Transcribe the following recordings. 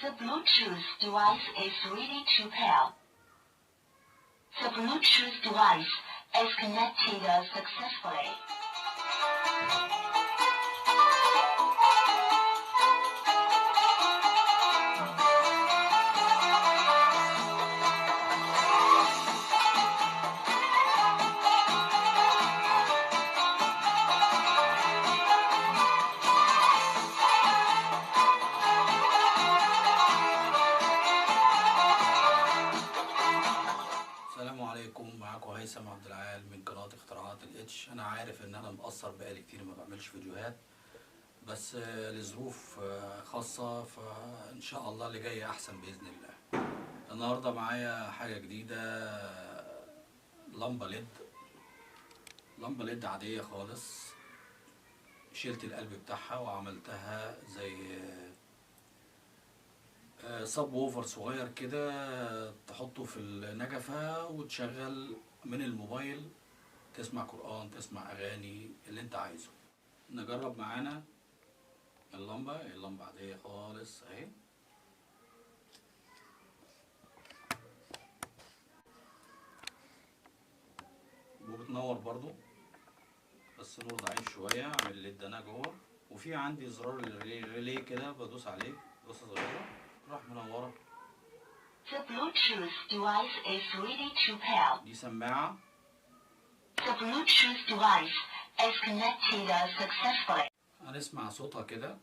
The Bluetooth device is ready to pair. The Bluetooth device is connected successfully. السلام عليكم، معاكم هيثم عبد العال من قناة اختراعات الاتش. انا عارف ان انا مقصر بقالي كتير ما بعملش فيديوهات، بس لظروف خاصة، فان شاء الله اللي جاي احسن باذن الله. النهاردة معايا حاجة جديدة، لمبة ليد عادية خالص. شلت القلب بتاعها وعملتها زي صب ووفر صغير كده، تحطه في النجفة وتشغل من الموبايل، تسمع قرآن، تسمع أغاني، اللي انت عايزه. نجرب معانا اللمبة عادية خالص اهي. وبتنور برضو، بس نور ضعيف شوية. اعمل الليد انا جوه، وفي عندي زرار الريلي كده بدوس عليه دوسة صغيرة راح منورة. The Bluetooth device is ready to pair. دي سماعة. The Bluetooth device is connected successfully. هنسمع صوتها كده.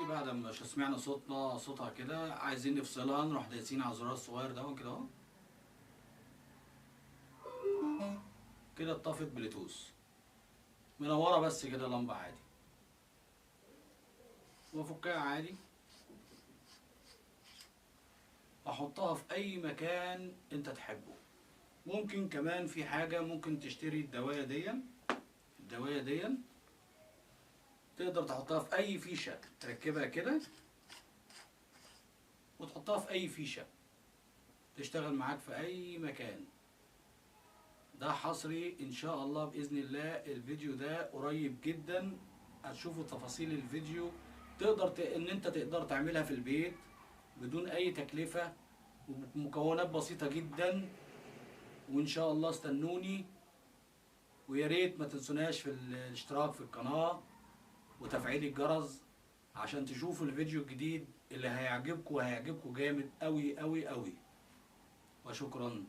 بعد ما سمعنا صوتها كده، عايزين نفصلها، نروح دايسين على الزرار الصغير ده كده اهو. كده اتطفت بلوتوث، منوره بس كده، لمبه عادي. وافكها عادي، احطها في اي مكان انت تحبه. ممكن كمان في حاجه، ممكن تشتري الدوايه دي تقدر تحطها في اي فيشه، تركبها كده وتحطها في اي فيشه تشتغل معاك في اي مكان. ده حصري ان شاء الله باذن الله. الفيديو ده قريب جدا، هتشوفوا تفاصيل الفيديو. ان انت تقدر تعملها في البيت بدون اي تكلفة ومكونات بسيطة جدا. وان شاء الله استنوني، ويا ريت ما تنسوناش في الاشتراك في القناة وتفعيل الجرس عشان تشوفوا الفيديو الجديد اللي هيعجبكم جامد قوي قوي قوي. وشكرا.